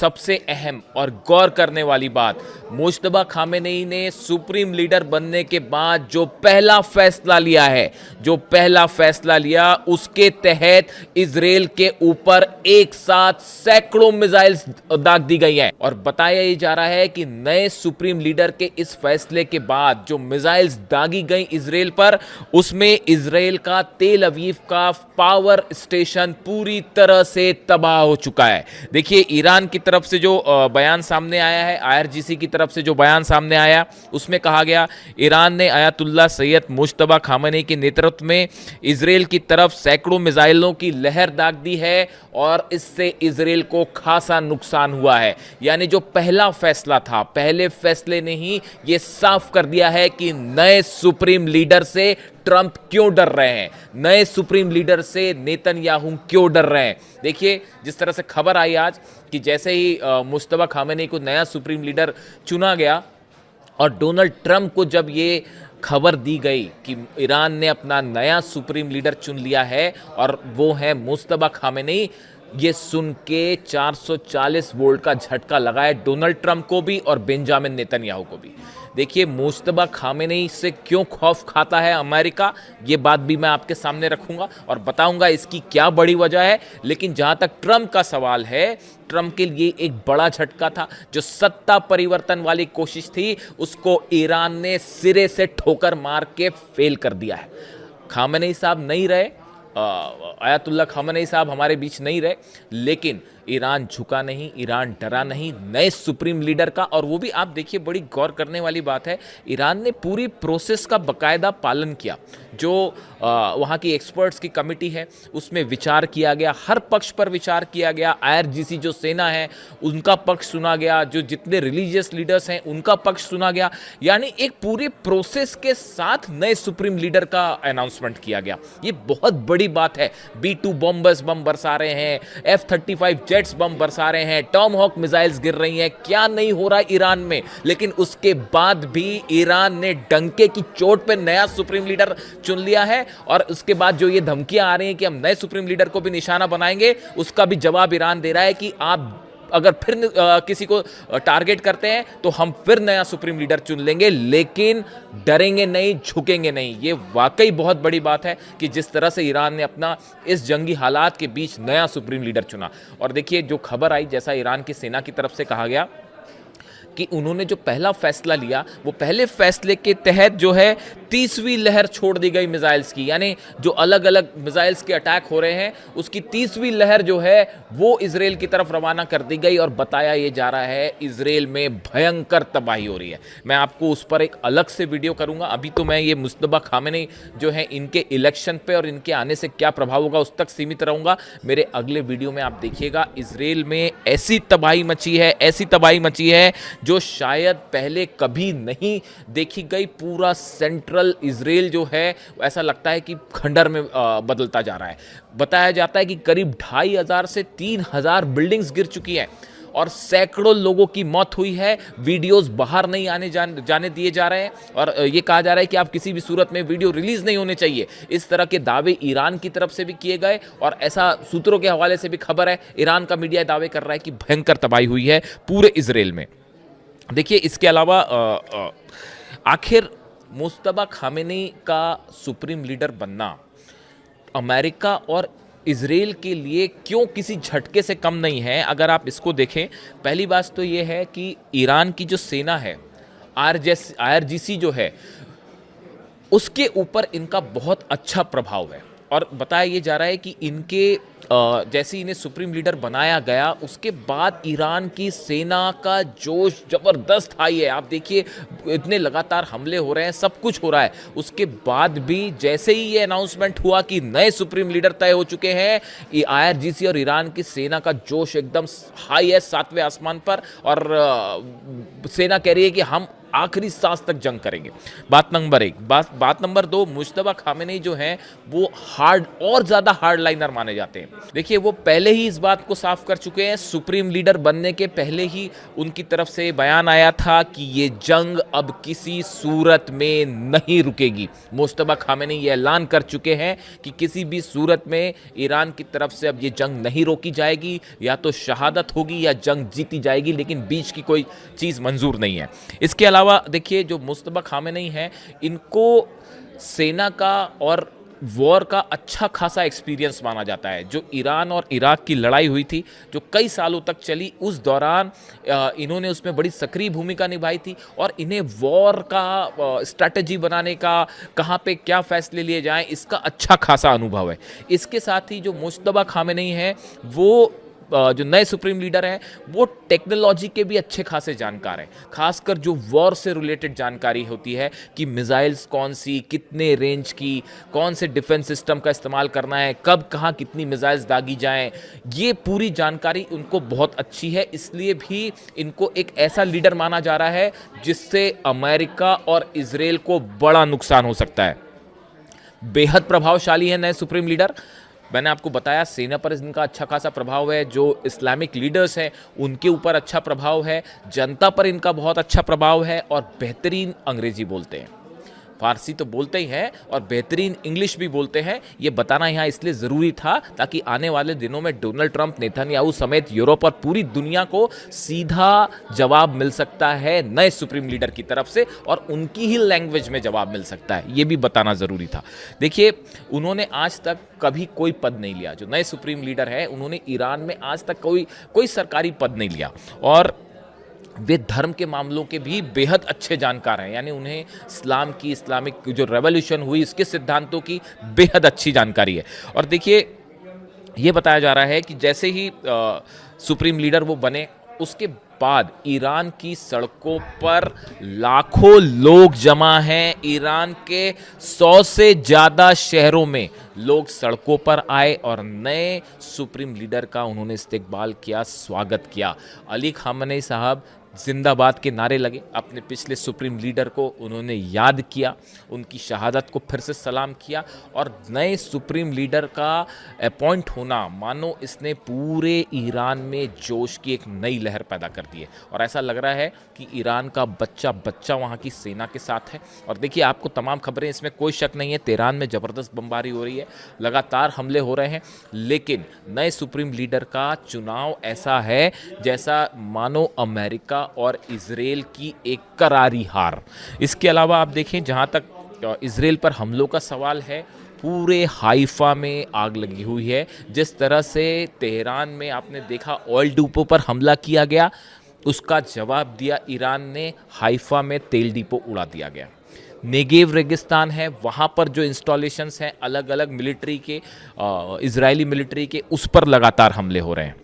सबसे अहम और गौर करने वाली बात, मुश्तबा खामेनेई ने सुप्रीम लीडर बनने के बाद जो पहला फैसला लिया है, उसके तहत इजराइल के ऊपर एक साथ सैकड़ों मिसाइल्स दाग दी गई हैं। और बताया ये जा रहा है कि नए सुप्रीम लीडर के इस फैसले के बाद जो मिसाइल्स दागी गई इजराइल पर, उसमें इजराइल का तेल अवीव का पावर स्टेशन पूरी तरह से तबाह हो चुका है। देखिए, ईरान की तरफ से जो बयान सामने आया है, आईआरजीसी की तरफ से जो बयान सामने आया, उसमें कहा गया ईरान ने अयातुल्ला सैयद मुश्तबा खामेनेई के नेतृत्व में इजराइल की तरफ सैकड़ों मिसाइलों की लहर दाग दी है और इससे इजराइल को खासा नुकसान हुआ है। यानी जो पहला फैसला था, पहले फैसले ने ही यह साफ कर दिया है कि नए सुप्रीम लीडर से ट्रंप क्यों डर रहे हैं, नए सुप्रीम लीडर से नेतन्याहू क्यों डर रहे हैं। देखिए, जिस तरह से खबर आई आज कि जैसे ही मुश्तबा खामेनेई को नया सुप्रीम लीडर चुना गया और डोनाल्ड ट्रंप को जब ये खबर दी गई कि ईरान ने अपना नया सुप्रीम लीडर चुन लिया है और वो है मुश्तबा खामेनेई, ये सुन के 440 वोल्ट का झटका लगा है डोनाल्ड ट्रंप को भी और बेंजामिन नेतन्याहू को भी। देखिए, मुश्तबा खामेनेई से क्यों खौफ खाता है अमेरिका, ये बात भी मैं आपके सामने रखूंगा और बताऊंगा इसकी क्या बड़ी वजह है। लेकिन जहां तक ट्रंप का सवाल है, ट्रंप के लिए एक बड़ा झटका था। जो सत्ता परिवर्तन वाली कोशिश थी, उसको ईरान ने सिरे से ठोकर मार के फेल कर दिया है। खामेनेई साहब नहीं रहे, अयातुल्ला खामेनेई साहब हमारे बीच नहीं रहे, लेकिन ईरान झुका नहीं, ईरान डरा नहीं नए सुप्रीम लीडर का। और वो भी आप देखिए, बड़ी गौर करने वाली बात है, ईरान ने पूरी प्रोसेस का बकायदा पालन किया। जो वहाँ की एक्सपर्ट्स की कमेटी है, उसमें विचार किया गया, हर पक्ष पर विचार किया गया। आईआरजीसी जो सेना है उनका पक्ष सुना गया, जो जितने रिलीजियस लीडर्स हैं उनका पक्ष सुना गया। यानी एक पूरी प्रोसेस के साथ नए सुप्रीम लीडर का अनाउंसमेंट किया गया। ये बहुत बड़ी बात है। B-2 बॉम्बर्स बम बरसा रहे हैं, F-35 जेट्स बम बरसा रहे हैं, टॉमहॉक मिसाइल्स गिर रही हैं, क्या नहीं हो रहा ईरान में। लेकिन उसके बाद भी ईरान ने डंके की चोट पे नया सुप्रीम लीडर चुन लिया है। और उसके बाद जो ये धमकियां आ रही हैं कि हम नए सुप्रीम लीडर को भी निशाना बनाएंगे, उसका भी जवाब ईरान दे रहा है कि आप अगर फिर किसी को टारगेट करते हैं तो हम फिर नया सुप्रीम लीडर चुन लेंगे, लेकिन डरेंगे नहीं, झुकेंगे नहीं। ये वाकई बहुत बड़ी बात है कि जिस तरह से ईरान ने अपना इस जंगी हालात के बीच नया सुप्रीम लीडर चुना। और देखिए, जो खबर आई, जैसा ईरान की सेना की तरफ से कहा गया कि उन्होंने जो पहला फैसला लिया, वो पहले फैसले के तहत जो है 30वीं लहर छोड़ दी गई मिसाइल्स की। यानी जो अलग अलग मिसाइल्स के अटैक हो रहे हैं, उसकी 30वीं लहर जो है वो इजराइल की तरफ रवाना कर दी गई। और बताया ये जा रहा है इजराइल में भयंकर तबाही हो रही है। मैं आपको उस पर एक अलग से वीडियो करूंगा। अभी तो मैं ये मुश्तबा खामेनेई जो है, इनके इलेक्शन पे और इनके आने से क्या प्रभाव होगा, उस तक सीमित रहूंगा। मेरे अगले वीडियो में आप देखिएगा, इजराइल में ऐसी तबाही मची है, ऐसी तबाही मची है जो शायद पहले कभी नहीं देखी गई। पूरा सेंट्रल इजराइल जो है, ऐसा लगता है कि खंडर में बदलता जा रहा है। बताया जाता है कि करीब 2500 से 3000 बिल्डिंग्स गिर चुकी हैं और सैकड़ों लोगों की मौत हुई है। वीडियोस बाहर नहीं जाने दिए जा रहे हैं और ये कहा जा रहा है कि आप किसी भी सूरत में वीडियो रिलीज नहीं होने चाहिए। इस तरह के दावे ईरान की तरफ से भी किए गए और ऐसा सूत्रों के हवाले से भी खबर है, ईरान का मीडिया दावे कर रहा है कि भयंकर तबाही हुई है पूरे इजराइल में। देखिए, इसके अलावा आखिर मुश्तबा खामेनेई का सुप्रीम लीडर बनना अमेरिका और इजराइल के लिए क्यों किसी झटके से कम नहीं है। अगर आप इसको देखें, पहली बात तो ये है कि ईरान की जो सेना है, आईआरजीसी जो है, उसके ऊपर इनका बहुत अच्छा प्रभाव है। और बताया ये जा रहा है कि इनके जैसे ही इन्हें सुप्रीम लीडर बनाया गया, उसके बाद ईरान की सेना का जोश ज़बरदस्त हाई है। आप देखिए, इतने लगातार हमले हो रहे हैं, सब कुछ हो रहा है। उसके बाद भी जैसे ही ये अनाउंसमेंट हुआ कि नए सुप्रीम लीडर तय हो चुके हैं, आईआरजीसी और ईरान की सेना का जोश एकदम हाई है, 7वें आसमान पर। और सेना कह रही है कि हम आखिरी सांस तक जंग करेंगे। बात नंबर एक। बात नंबर दो, मुश्तबा खामेनेई जो हैं वो हार्ड और ज़्यादा हार्ड लाइनर माने जाते हैं। देखिए वो पहले ही इस बात को साफ कर चुके हैं, सुप्रीम लीडर बनने के पहले ही उनकी तरफ से बयान आया था कि ये जंग अब किसी सूरत में नहीं रुकेगी। मुश्तबा खामेनेई ये ऐलान कर चुके हैं कि किसी भी सूरत में ईरान की तरफ से अब ये जंग नहीं रोकी जाएगी, या तो शहादत होगी या जंग जीती जाएगी, लेकिन बीच की कोई चीज़ मंजूर नहीं है। इसके अलावा देखिए जो मुश्तबा खामेनेई हैं, इनको सेना का और वॉर का अच्छा खासा एक्सपीरियंस माना जाता है। जो ईरान और इराक की लड़ाई हुई थी, जो कई सालों तक चली, उस दौरान इन्होंने उसमें बड़ी सक्रिय भूमिका निभाई थी, और इन्हें वॉर का स्ट्रैटेजी बनाने का, कहाँ पे क्या फैसले लिए जाएं, इसका अच्छा खासा अनुभव है। इसके साथ ही जो मुश्तबा खामेनेई हैं वो जो नए सुप्रीम लीडर हैं वो टेक्नोलॉजी के भी अच्छे खासे जानकार हैं, खासकर जो वॉर से रिलेटेड जानकारी होती है कि मिसाइल्स कौन सी, कितने रेंज की, कौन से डिफेंस सिस्टम का इस्तेमाल करना है, कब कहाँ कितनी मिसाइल्स दागी जाएं, ये पूरी जानकारी उनको बहुत अच्छी है। इसलिए भी इनको एक ऐसा लीडर माना जा रहा है जिससे अमेरिका और इजराइल को बड़ा नुकसान हो सकता है। बेहद प्रभावशाली है नए सुप्रीम लीडर। मैंने आपको बताया सेना पर इनका अच्छा खासा प्रभाव है, जो इस्लामिक लीडर्स हैं उनके ऊपर अच्छा प्रभाव है, जनता पर इनका बहुत अच्छा प्रभाव है, और बेहतरीन अंग्रेजी बोलते हैं। फारसी तो बोलते ही हैं और बेहतरीन इंग्लिश भी बोलते हैं। ये बताना यहाँ इसलिए ज़रूरी था ताकि आने वाले दिनों में डोनाल्ड ट्रंप, नेतन्याहू समेत यूरोप और पूरी दुनिया को सीधा जवाब मिल सकता है नए सुप्रीम लीडर की तरफ से, और उनकी ही लैंग्वेज में जवाब मिल सकता है। ये भी बताना ज़रूरी था। देखिए उन्होंने आज तक कभी कोई पद नहीं लिया। जो नए सुप्रीम लीडर है उन्होंने ईरान में आज तक कोई सरकारी पद नहीं लिया, और वे धर्म के मामलों के भी बेहद अच्छे जानकार हैं। यानी उन्हें इस्लामिक जो रेवोल्यूशन हुई उसके सिद्धांतों की बेहद अच्छी जानकारी है। और देखिए ये बताया जा रहा है कि जैसे ही सुप्रीम लीडर वो बने, उसके बाद ईरान की सड़कों पर लाखों लोग जमा हैं। ईरान के 100 से ज़्यादा शहरों में लोग सड़कों पर आए और नए सुप्रीम लीडर का उन्होंने इस्तकबाल किया, स्वागत किया। अली खामेनेई साहब जिंदाबाद के नारे लगे, अपने पिछले सुप्रीम लीडर को उन्होंने याद किया, उनकी शहादत को फिर से सलाम किया, और नए सुप्रीम लीडर का अपॉइंट होना मानो इसने पूरे ईरान में जोश की एक नई लहर पैदा कर दी है। और ऐसा लग रहा है कि ईरान का बच्चा बच्चा वहाँ की सेना के साथ है। और देखिए आपको तमाम खबरें, इसमें कोई शक नहीं है, तेहरान में ज़बरदस्त बमबारी हो रही है, लगातार हमले हो रहे हैं, लेकिन नए सुप्रीम लीडर का चुनाव ऐसा है जैसा मानो अमेरिका और इजराइल की एक करारी हार। इसके अलावा आप देखें, जहां तक इजराइल पर हमलों का सवाल है, पूरे हाइफा में आग लगी हुई है। जिस तरह से तेहरान में आपने देखा ऑयल डिपो पर हमला किया गया, उसका जवाब दिया ईरान ने, हाइफा में तेल डिपो उड़ा दिया गया। नेगेव रेगिस्तान है, वहाँ पर जो इंस्टॉलेशंस हैं अलग अलग मिलिट्री के, इजरायली मिलिट्री के, उस पर लगातार हमले हो रहे हैं।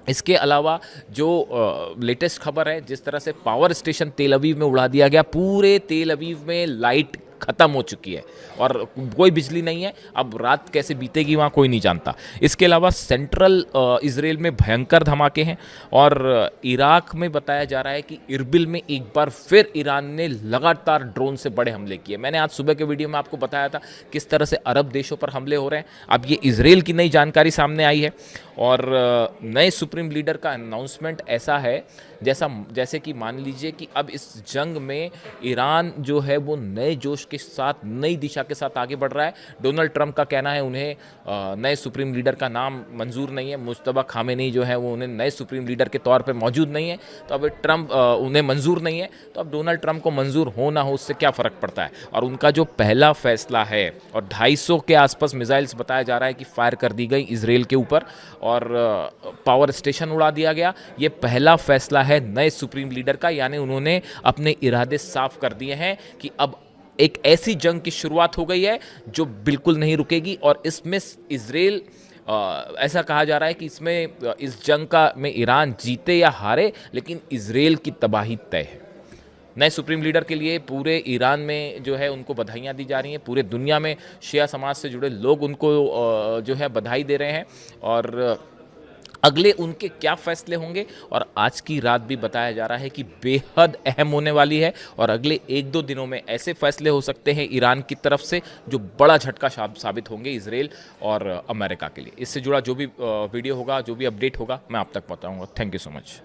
इसके अलावा जो लेटेस्ट खबर है, जिस तरह से पावर स्टेशन तेल अवीव में उड़ा दिया गया, पूरे तेल अवीव में लाइट ख़त्म हो चुकी है और कोई बिजली नहीं है। अब रात कैसे बीतेगी वहाँ कोई नहीं जानता। इसके अलावा सेंट्रल इजराइल में भयंकर धमाके हैं, और इराक में बताया जा रहा है कि इरबिल में एक बार फिर ईरान ने लगातार ड्रोन से बड़े हमले किए। मैंने आज सुबह के वीडियो में आपको बताया था किस तरह से अरब देशों पर हमले हो रहे हैं। अब ये इजराइल की नई जानकारी सामने आई है, और नए सुप्रीम लीडर का अनाउंसमेंट ऐसा है जैसे कि मान लीजिए कि अब इस जंग में ईरान जो है वो नए जोश के साथ, नई दिशा के साथ आगे बढ़ रहा है। डोनाल्ड ट्रंप का कहना है उन्हें नए सुप्रीम लीडर का नाम मंजूर नहीं है, मुश्तबा खामेनेई जो है वो उन्हें नए सुप्रीम लीडर के तौर पे मौजूद नहीं है, तो अब ट्रंप उन्हें मंजूर नहीं है, तो अब डोनाल्ड ट्रंप को मंजूर हो ना हो उससे क्या फ़र्क पड़ता है। और उनका जो पहला फैसला है, और 250 के आसपास मिसाइल्स बताया जा रहा है कि फायर कर दी गई इसराइल के ऊपर, और पावर स्टेशन उड़ा दिया गया, ये पहला फैसला है नए सुप्रीम लीडर का। यानी उन्होंने अपने इरादे साफ कर दिए हैं कि अब एक ऐसी जंग की शुरुआत हो गई है जो बिल्कुल नहीं रुकेगी, और इसमें इजराइल, ऐसा कहा जा रहा है कि इसमें इस जंग का में ईरान जीते या हारे, लेकिन इजराइल की तबाही तय है। नए सुप्रीम लीडर के लिए पूरे ईरान में जो है उनको बधाइयाँ दी जा रही हैं, पूरे दुनिया में शिया समाज से जुड़े लोग उनको जो है बधाई दे रहे हैं, और अगले उनके क्या फैसले होंगे, और आज की रात भी बताया जा रहा है कि बेहद अहम होने वाली है और अगले 1-2 दिनों में ऐसे फैसले हो सकते हैं ईरान की तरफ से जो बड़ा झटका साबित होंगे इसराइल और अमेरिका के लिए। इससे जुड़ा जो भी वीडियो होगा, जो भी अपडेट होगा, मैं आप तक पहुंचाऊंगा। Thank you so much.